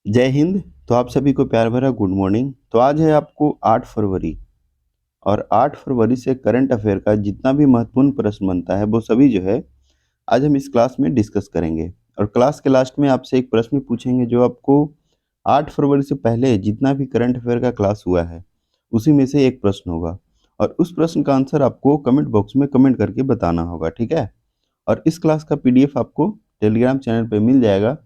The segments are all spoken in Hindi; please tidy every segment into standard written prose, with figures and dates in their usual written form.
जय हिंद। तो आप सभी को प्यार भरा गुड मॉर्निंग। तो आज है आपको 8 फरवरी और 8 फरवरी से करंट अफेयर का जितना भी महत्वपूर्ण प्रश्न बनता है वो सभी जो है आज हम इस क्लास में डिस्कस करेंगे। और क्लास के लास्ट में आपसे एक प्रश्न पूछेंगे जो आपको 8 फरवरी से पहले जितना भी करंट अफेयर का क्लास हुआ है उसी में से एक प्रश्न होगा और उस प्रश्न का आंसर आपको कमेंट बॉक्स में कमेंट करके बताना होगा, ठीक है। और इस क्लास का पीडीएफ आपको टेलीग्राम चैनल पे मिल जाएगा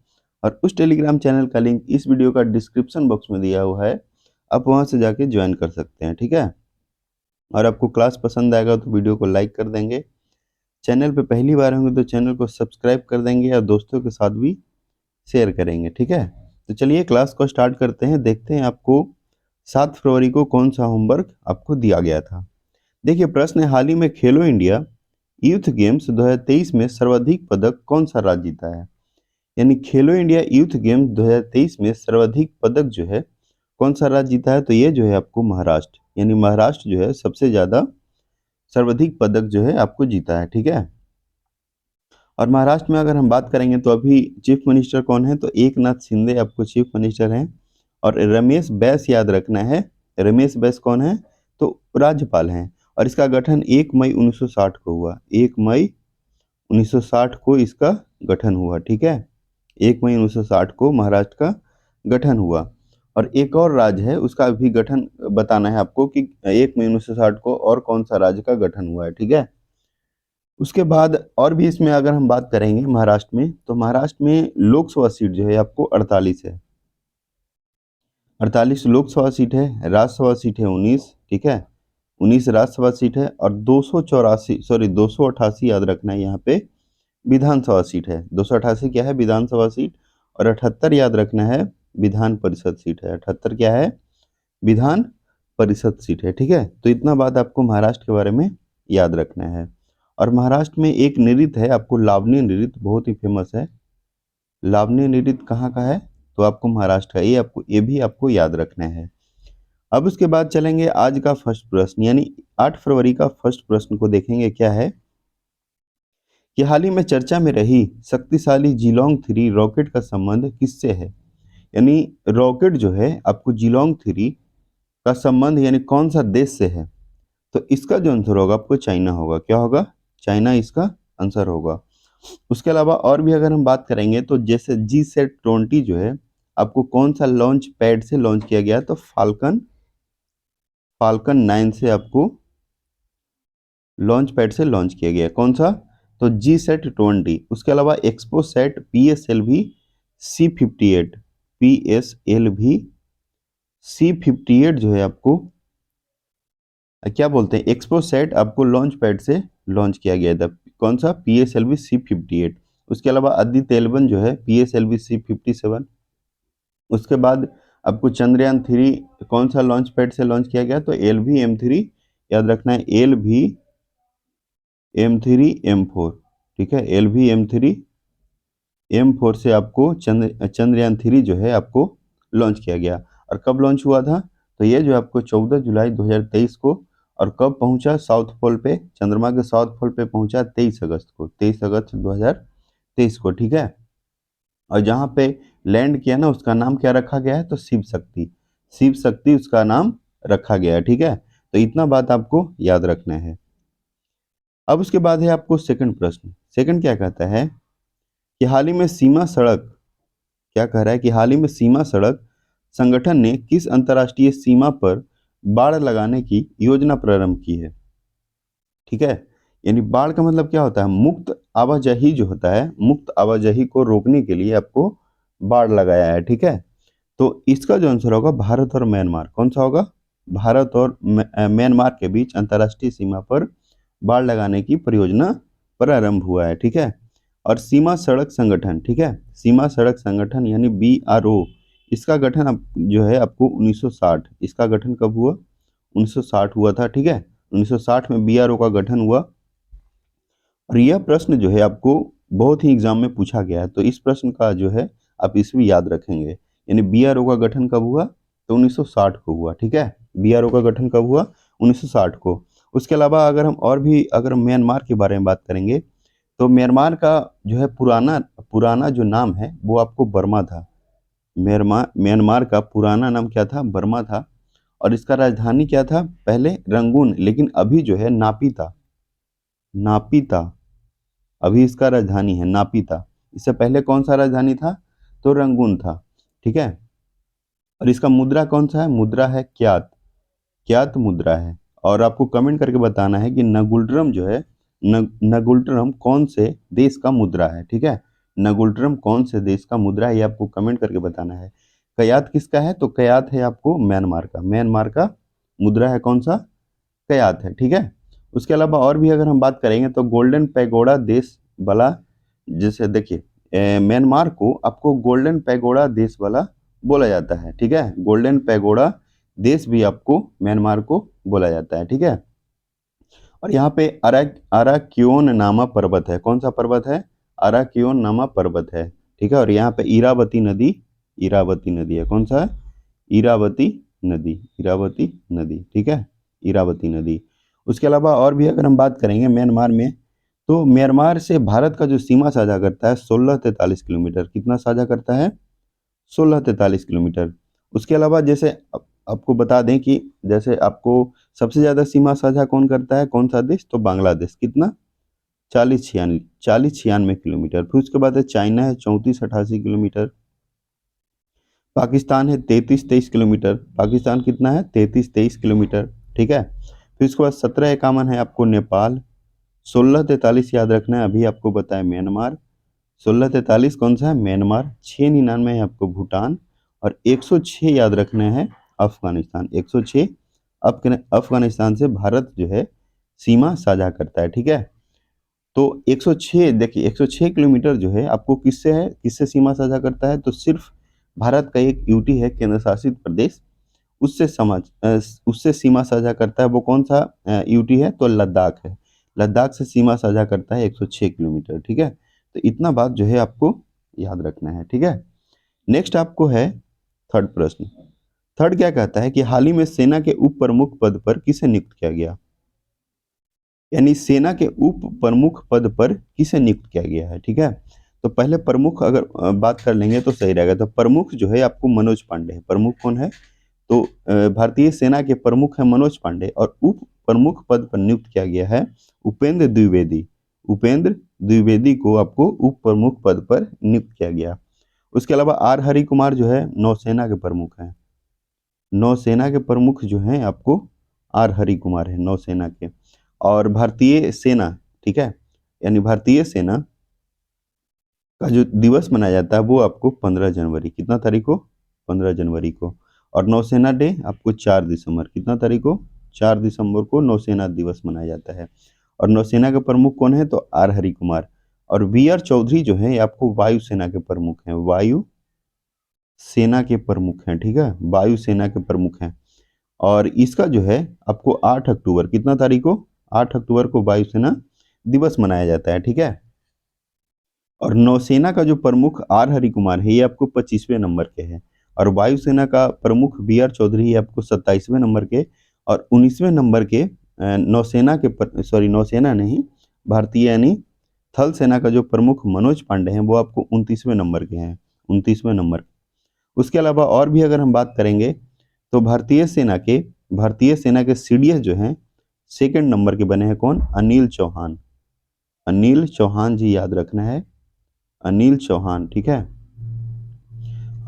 और उस टेलीग्राम चैनल का लिंक इस वीडियो का डिस्क्रिप्शन बॉक्स में दिया हुआ है, आप वहां से जाके ज्वाइन कर सकते हैं, ठीक है। और आपको क्लास पसंद आएगा तो वीडियो को लाइक कर देंगे, चैनल पे पहली बार होंगे तो चैनल को सब्सक्राइब कर देंगे और दोस्तों के साथ भी शेयर करेंगे, ठीक है। तो चलिए क्लास को स्टार्ट करते हैं। देखते हैं आपको 7 फरवरी को कौन सा होमवर्क आपको दिया गया था। देखिए प्रश्न है, हाल ही में खेलो इंडिया यूथ गेम्स 2023 में सर्वाधिक पदक कौन सा राज्य जीता है। यानी खेलो इंडिया यूथ गेम्स 2023 में सर्वाधिक पदक जो है कौन सा राज्य जीता है, तो ये जो है आपको महाराष्ट्र, यानी महाराष्ट्र जो है सबसे ज्यादा सर्वाधिक पदक जो है आपको जीता है, ठीक है। और महाराष्ट्र में अगर हम बात करेंगे तो अभी चीफ मिनिस्टर कौन है, तो एकनाथ शिंदे आपको चीफ मिनिस्टर हैं। और रमेश बैस याद रखना है, रमेश बैस कौन है, तो राज्यपाल हैं। और इसका गठन 1 मई 1960 को हुआ, 1 मई 1960 को इसका गठन हुआ, ठीक है। 1 मई 1960 को महाराष्ट्र का गठन हुआ। और एक और राज्य है उसका भी गठन बताना है आपको कि 1 मई 1960 को और कौन सा राज्य का गठन हुआ है, ठीक है। उसके बाद और भी इसमें अगर हम बात करेंगे महाराष्ट्र में, तो महाराष्ट्र में लोकसभा सीट जो है आपको 48 है, 48 लोकसभा सीट है। राज्यसभा सीट है 19, ठीक है, 19 राज्यसभा सीट है। और 288 याद रखना है यहाँ पे विधानसभा सीट है। 288 क्या है, विधानसभा सीट। और 78 याद रखना है विधान परिषद सीट है। 78 क्या है, विधान परिषद सीट है, ठीक है। तो इतना बात आपको महाराष्ट्र के बारे में याद रखना है। और महाराष्ट्र में एक नृत्य है आपको लावनी नृत्य, बहुत ही फेमस है। लावनी नृत्य कहाँ का है, तो आपको महाराष्ट्र का, ये भी आपको याद रखना है। अब उसके बाद चलेंगे आज का फर्स्ट प्रश्न, यानी 8 फरवरी का फर्स्ट प्रश्न को देखेंगे। क्या है कि हाल ही में चर्चा में रही शक्तिशाली जिलोंग 3 रॉकेट का संबंध किससे है। यानी रॉकेट जो है आपको जिलोंग 3 का संबंध यानी कौन सा देश से है, तो इसका जो आंसर होगा आपको चाइना होगा। क्या होगा, चाइना इसका आंसर होगा। उसके अलावा और भी अगर हम बात करेंगे तो जैसे G-SAT-20 जो है आपको कौन सा लॉन्च पैड से लॉन्च किया गया, तो फाल्कन फाल्कन 9 से आपको लॉन्च पैड से लॉन्च किया गया। कौन सा, तो G-SAT-20। उसके अलावा XPoSat PSLV C58 PSLV C58 जो है आपको क्या बोलते हैं, एक्सपोसैट आपको लॉन्च पैड से लॉन्च किया गया था। कौन सा, PSLV C58। उसके अलावा आदित्य 11 जो है PSLV C57। उसके बाद आपको चंद्रयान 3 कौन सा लॉन्च पैड से लॉन्च किया गया, तो LVM3 याद रखना है, LVM3M4, ठीक है। LVM3M4 से आपको चंद्रयान 3 जो है आपको लॉन्च किया गया। और कब लॉन्च हुआ था, तो ये जो आपको 14 जुलाई 2023 को। और कब पहुंचा साउथ पोल पे, चंद्रमा के साउथ पोल पे पहुंचा 23 अगस्त को, 23 अगस्त 2023 को, ठीक है। और जहां पे लैंड किया ना उसका नाम क्या रखा गया है, तो शिव शक्ति, शिव शक्ति उसका नाम रखा गया है, ठीक है। तो इतना बात आपको याद रखना है। अब उसके बाद है आपको सेकंड प्रश्न। सेकंड क्या कहता है कि हाल ही में सीमा सड़क, क्या कह रहा है कि हाल ही में सीमा सड़क संगठन ने किस अंतर्राष्ट्रीय सीमा पर बाड़ लगाने की योजना प्रारंभ की है, ठीक है। यानी बाढ़ का मतलब क्या होता है, मुक्त आवाजाही जो होता है, मुक्त आवाजाही को रोकने के लिए आपको बाढ़ लगाया है, ठीक है। तो इसका जो आंसर होगा भारत और म्यांमार, कौन सा होगा, भारत और म्यांमार के बीच अंतर्राष्ट्रीय सीमा पर बाढ़ लगाने की परियोजना प्रारंभ हुआ है, ठीक है। और सीमा सड़क संगठन, ठीक है, सीमा सड़क संगठन यानी BRO, इसका गठन जो है आपको 1960, इसका गठन कब हुआ, 1960 हुआ था, ठीक है। 1960 में BRO का गठन हुआ। और यह प्रश्न जो है आपको बहुत ही एग्जाम में पूछा गया है, तो इस प्रश्न का जो है आप इसमें याद रखेंगे। यानी BRO का गठन कब हुआ, तो 1960 को हुआ, ठीक है। BRO का गठन कब हुआ, 1960 को। उसके अलावा अगर हम और भी अगर म्यांमार के बारे में बात करेंगे, तो म्यांमार का जो है पुराना पुराना जो नाम है वो आपको बर्मा था, म्यांमार का पुराना नाम क्या था? बर्मा था। और इसका राजधानी क्या था? पहले रंगून, लेकिन अभी जो है नापीता। नापीता अभी इसका राजधानी है, नापीता। इससे पहले कौन सा राजधानी था? तो रंगून था। ठीक है। और इसका मुद्रा कौन सा है? मुद्रा है क्यात। क्यात मुद्रा है। और आपको कमेंट करके बताना है कि नगुल्ट्रम जो है, नगुल्ट्रम कौन से देश का मुद्रा है। ठीक है। नगुल्ट्रम कौन से देश का मुद्रा है, ये आपको कमेंट करके बताना है। कयात किसका है? तो कयात है आपको म्यांमार का। म्यांमार का मुद्रा है कौन सा? कयात है। ठीक है। उसके अलावा और भी अगर हम बात करेंगे तो गोल्डन पैगोडा देश वाला, जैसे देखिए, म्यांमार को आपको गोल्डन पैगोडा देश वाला बोला जाता है। ठीक है। गोल्डन पैगोडा देश भी आपको म्यांमार को बोला जाता है। ठीक है। और यहाँ पे अराक्योन नामा पर्वत है। कौन सा पर्वत है? अराक्योन नामा पर्वत है। ठीक है। और यहाँ पे इरावती नदी है। कौन सा है? इरावती नदी। इरावती नदी। ठीक है। इरावती नदी। उसके अलावा और भी अगर हम बात करेंगे म्यांमार में, तो म्यांमार से भारत का जो सीमा साझा करता है 1643 किलोमीटर। कितना साझा करता है? 1643 किलोमीटर। उसके अलावा जैसे आपको बता दें कि जैसे आपको सबसे ज्यादा सीमा साझा कौन करता है? कौन सा देश? तो बांग्लादेश। कितना? 40-96 किलोमीटर। फिर उसके बाद है चाइना है 34-88 किलोमीटर। पाकिस्तान है 33-23 किलोमीटर। पाकिस्तान कितना है? 33-23 किलोमीटर। ठीक है। फिर उसके बाद 1751 है आपको नेपाल। 1643 याद रखना है, अभी आपको बताया म्यांमार। 1643 कौन सा है? म्यांमार। 699 है आपको भूटान। और 106 याद रखना है अफगानिस्तान। 106 अफगानिस्तान से भारत जो है सीमा साझा करता है। ठीक है। तो 106, देखिए 106 किलोमीटर जो है आपको किससे है, किससे सीमा साझा करता है? तो सिर्फ भारत का एक यूटी है, केंद्र शासित प्रदेश, उससे सीमा साझा करता है। वो कौन सा यूटी है? तो लद्दाख है। लद्दाख से सीमा साझा करता है 106 किलोमीटर। ठीक है। तो इतना बात जो है आपको याद रखना है। ठीक है। नेक्स्ट आपको है थर्ड प्रश्न। थर्ड क्या कहता है कि हाल ही में सेना के उप प्रमुख पद पर किसे नियुक्त किया गया? यानी सेना के उप प्रमुख पद पर किसे नियुक्त किया गया है? ठीक है। तो पहले प्रमुख अगर बात कर लेंगे तो सही रहेगा। तो प्रमुख जो है आपको मनोज पांडे है। प्रमुख कौन है? तो भारतीय सेना के प्रमुख है मनोज पांडे। और उप प्रमुख पद पर नियुक्त किया गया है उपेंद्र द्विवेदी। उपेंद्र द्विवेदी को आपको उप प्रमुख पद पर नियुक्त किया गया। उसके अलावा आर हरि कुमार जो है नौसेना के प्रमुख हैं। नौसेना के प्रमुख जो हैं आपको आर हरि कुमार है, नौसेना के। और भारतीय सेना, ठीक है, यानी भारतीय सेना का जो दिवस मनाया जाता है वो आपको 15 जनवरी, कितना तारीख को? 15 जनवरी को। और नौसेना डे आपको 4 दिसंबर, कितना तारीख को? 4 दिसंबर को नौसेना दिवस मनाया जाता है। और नौसेना के प्रमुख कौन है? तो आर हरि कुमार। और बी आर चौधरी जो है आपको वायुसेना के प्रमुख हैं। वायु सेना के प्रमुख हैं। ठीक है। वायुसेना के प्रमुख हैं। और इसका जो है आपको 8 अक्टूबर, कितना तारीख को? 8 अक्टूबर को वायुसेना दिवस मनाया जाता है। ठीक है। और नौसेना का जो प्रमुख आर हरि कुमार है ये आपको 25वें नंबर के हैं। और वायुसेना का प्रमुख बी आर चौधरी है आपको 27वें नंबर के। और 19वें नंबर के नौसेना के सॉरी नौसेना नहीं, भारतीय यानी थल सेना का जो प्रमुख मनोज पांडे हैं वो आपको 29वें नंबर के हैं। 29वें नंबर। उसके अलावा और भी अगर हम बात करेंगे तो भारतीय सेना के सीडीएस जो हैं सेकंड नंबर के बने हैं कौन? अनिल चौहान। अनिल चौहान जी याद रखना है, अनिल चौहान। ठीक है।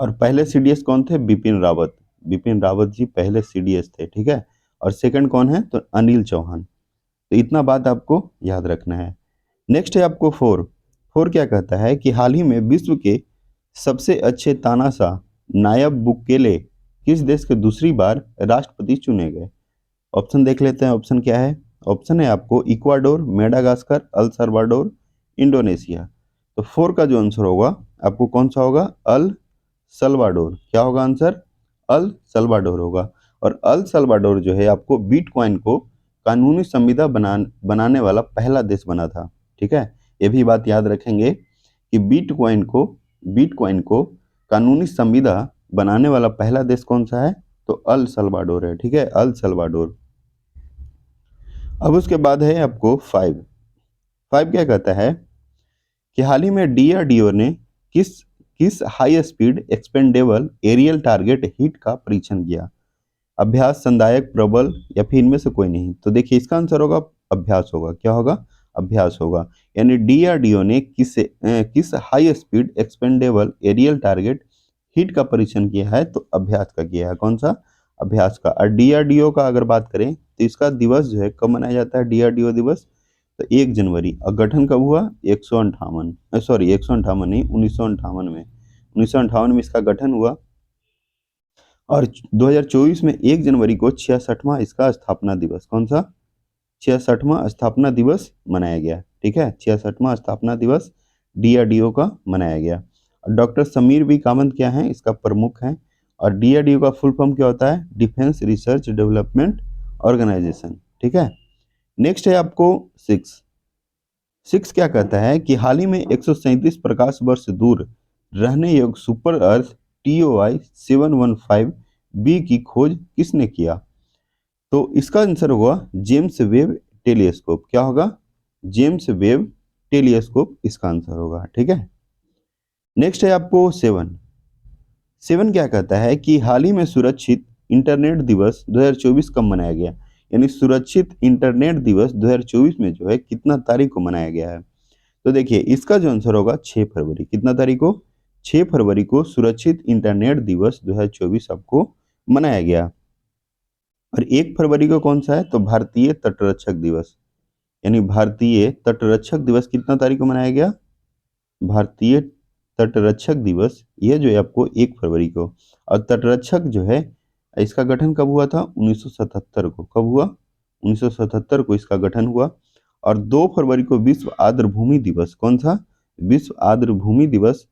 और पहले सीडीएस कौन थे? बिपिन रावत। बिपिन रावत जी पहले सीडीएस थे। ठीक है। और सेकंड कौन है? तो अनिल चौहान। तो इतना बात आपको याद रखना है। नेक्स्ट है आपको फोर। फोर क्या कहता है कि हाल ही में विश्व के सबसे अच्छे तानाशाह नायब बुकेले किस देश के दूसरी बार राष्ट्रपति चुने गए? ऑप्शन देख लेते हैं। ऑप्शन क्या है? ऑप्शन है आपको Ecuador, Madagascar, El Salvador, Indonesia. तो फोर का जो आंसर होगा आपको कौन सा होगा? El Salvador. क्या होगा आंसर? अल सल्वाडोर होगा। और अल सल्वाडोर जो है आपको बिटकॉइन को कानूनी संविदा बनाने वाला पहला देश बना था। ठीक है। ये भी बात याद रखेंगे कि बिटकॉइन को कानूनी संविदा बनाने वाला पहला देश कौन सा है? तो अल सल्वाडोर है। ठीक है। El Salvador. अब उसके बाद है आपको फाइव। फाइव क्या कहता है कि हाल ही में डीआरडीओ ने किस किस high speed expendable aerial target hit का परीक्षण किया? अभ्यास, संदायक, प्रबल या फिर इनमें से कोई नहीं? तो देखिए इसका आंसर होगा अभ्यास होगा। क्या होगा? अभ्यास होगा। यानी डीआरडीओ ने किस high speed expendable aerial target hit का परीक्षण किया है? तो अभ्यास का किया है। कौन सा? अभ्यास का। और डीआरडीओ का अगर बात करें तो इसका दिवस जो है कब मनाया जाता है? डीआरडीओ दिवस तो 1 जनवरी। और गठन कब हुआ? 158 सॉरी 158 नहीं, 1958 में। 1958 में इसका गठन हुआ और 2024 में 1 जनवरी को 66वां इसका स्थापना दिवस। कौन सा? 66वां स्थापना दिवस मनाया गया। ठीक है, 66वां स्थापना दिवस डीआरडीओ का मनाया गया। डॉक्टर समीर वी कामत क्या है? इसका प्रमुख है। और डीआरडीओ का फुल फॉर्म क्या होता है? Defence research development organisation. ठीक है, नेक्स्ट है आपको सिक्स। सिक्स क्या कहता है कि हाल ही में 137 प्रकाश वर्ष दूर रहने योग्य सुपर अर्थ TOI 715 बी की खोज किसने किया? तो इसका आंसर होगा जेम्स वेब टेलीस्कोप। क्या होगा? जेम्स वेब टेलीस्कोप इसका आंसर होगा। ठीक है, नेक्स्ट है आपको सेवन। सेवन क्या कहता है कि हाल ही में सुरक्षित इंटरनेट दिवस 2024 कब मनाया गया? यानी सुरक्षित इंटरनेट दिवस 2024 में जो है कितना तारीख को मनाया गया है? तो देखिए इसका जो आंसर होगा 6 फरवरी। कितना तारीख को? 6 फरवरी को सुरक्षित इंटरनेट दिवस 2024 आपको मनाया गया। और 1 फरवरी को कौन सा है? तो भारतीय तटरक्षक दिवस। यानी भारतीय तटरक्षक दिवस कितना तारीख को मनाया गया? भारतीय तटरक्षक दिवस ये जो है आपको 1 फरवरी को। और तटरक्षक जो है इसका गठन कब हुआ था? 1977 को। कब हुआ? 1977 को इसका गठन हुआ। और 2 फरवरी को विश्व आर्द्रभूमि दिवस। कौन सा? विश्व आर्द्रभूमि दिवस।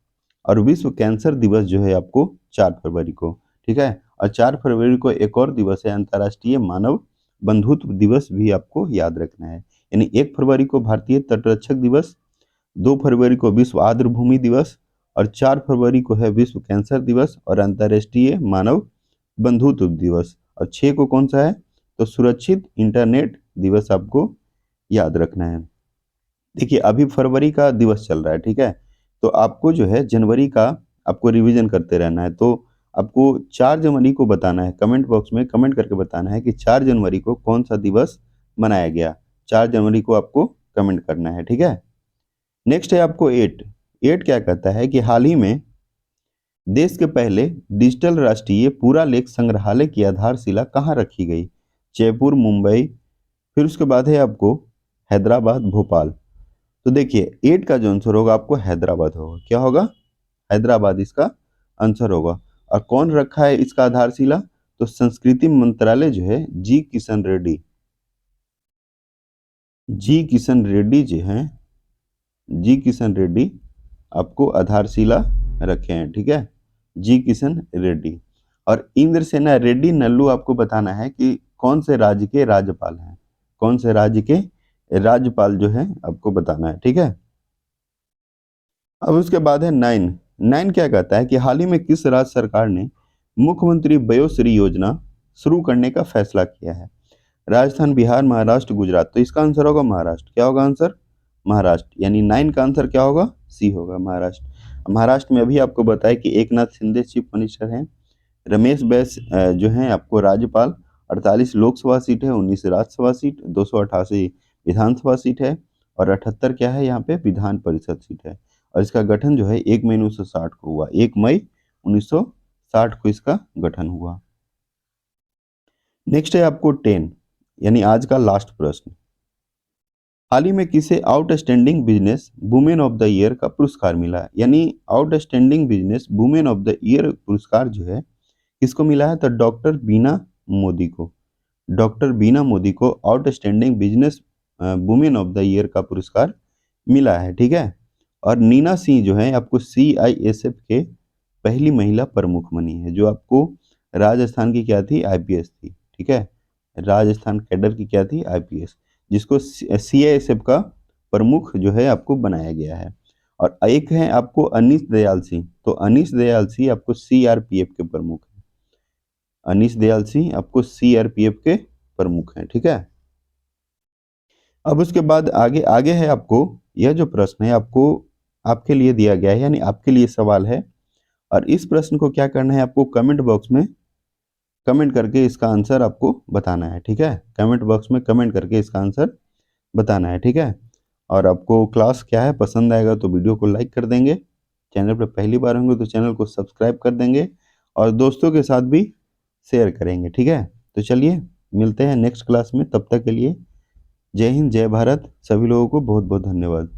और विश्व कैंसर दिवस जो है आपको 4 फरवरी को। ठीक है, और 4 फरवरी को एक और दिवस है अंतर्राष्ट्रीय मानव बंधुत्व दिवस भी आपको याद रखना है। यानी 1 फरवरी को भारतीय तटरक्षक दिवस, 2 फरवरी को विश्व आर्द्रभूमि दिवस और 4 फरवरी को है विश्व कैंसर दिवस और अंतर्राष्ट्रीय मानव बंधुत्व दिवस। और 6 को कौन सा है? तो सुरक्षित इंटरनेट दिवस आपको याद रखना है। देखिए अभी फरवरी का दिवस चल रहा है। ठीक है, तो आपको जो है जनवरी का आपको रिवीजन करते रहना है। तो आपको 4 जनवरी को बताना है, कमेंट बॉक्स में कमेंट करके बताना है कि 4 जनवरी को कौन सा दिवस मनाया गया। 4 जनवरी को आपको कमेंट करना है। ठीक है, नेक्स्ट है आपको 8। 8 क्या कहता है कि हाल ही में देश के पहले डिजिटल राष्ट्रीय पुरालेख संग्रहालय की आधारशिला कहाँ रखी गई? जयपुर, मुंबई, फिर उसके बाद है आपको हैदराबाद, भोपाल। तो देखिए 8 का जो आंसर होगा आपको हैदराबाद होगा। क्या होगा? हैदराबाद इसका आंसर होगा। और कौन रखा है इसका आधारशिला? तो संस्कृति मंत्रालय जो है जी किशन रेड्डी, जी किशन रेड्डी जो है, जी किशन रेड्डी आपको आधारशिला रखे हैं। ठीक है, जी किशन रेड्डी। और इंद्रसेना रेड्डी नल्लू आपको बताना है कि कौन से राज्य के राज्यपाल हैं। कौन से राज्य के राज्यपाल जो है आपको बताना है। ठीक है, अब उसके बाद है 9। 9 क्या कहता है कि हाल ही में किस राज्य सरकार ने मुख्यमंत्री वयोश्री योजना शुरू करने का फैसला किया है? राजस्थान, बिहार, महाराष्ट्र, गुजरात। तो इसका आंसर होगा महाराष्ट्र। क्या होगा आंसर? महाराष्ट्र। यानी 9 का आंसर क्या होगा? सी होगा, महाराष्ट्र। महाराष्ट्र में अभी आपको बताया कि एकनाथ शिंदे चीफ मिनिस्टर हैं, रमेश बैस जो हैं आपको राज्यपाल। 48 लोकसभा सीट है, 19 राज्यसभा सीट, 288 विधानसभा सीट है और 78 क्या है यहाँ पे? विधान परिषद सीट है। और इसका गठन जो है 1 मई 1960 को हुआ। 1 मई 1960 को इसका गठन हुआ। नेक्स्ट है आपको 10, यानी आज का लास्ट प्रश्न। हाल ही में किसे outstanding business women of the year का पुरस्कार मिला? यानी outstanding business women of the year पुरस्कार जो है किसको मिला है? तो डॉक्टर बीना मोदी को। डॉक्टर बीना मोदी को outstanding business women of the year का पुरस्कार मिला है। ठीक है, और नीना सिंह जो है आपको CISF के पहली महिला प्रमुख बनी है, जो आपको राजस्थान की क्या थी? IPS थी। ठीक है, राजस्थान कैडर की क्या थी? IPS, जिसको CISF का प्रमुख जो है आपको बनाया गया है। और एक है आपको अनीश दयाल सिंह। तो अनीश दयाल सिंह आपको CRPF के प्रमुख हैं। अनीश दयाल सिंह आपको CRPF के प्रमुख हैं। ठीक है, अब उसके बाद आगे आगे है आपको यह जो प्रश्न है आपको आपके लिए दिया गया है, यानी आपके लिए सवाल है और इस प्रश्न को क्या करना है, आपको कमेंट बॉक्स में कमेंट करके इसका आंसर आपको बताना है, ठीक है। कमेंट बॉक्स में कमेंट करके इसका आंसर बताना है, ठीक है। और आपको क्लास क्या है पसंद आएगा तो वीडियो को लाइक कर देंगे, चैनल पर पहली बार होंगे तो चैनल को सब्सक्राइब कर देंगे और दोस्तों के साथ भी शेयर करेंगे, ठीक है। तो चलिए मिलते हैं नेक्स्ट क्लास में, तब तक के लिए जय हिंद, जय भारत। सभी लोगों को बहुत बहुत धन्यवाद।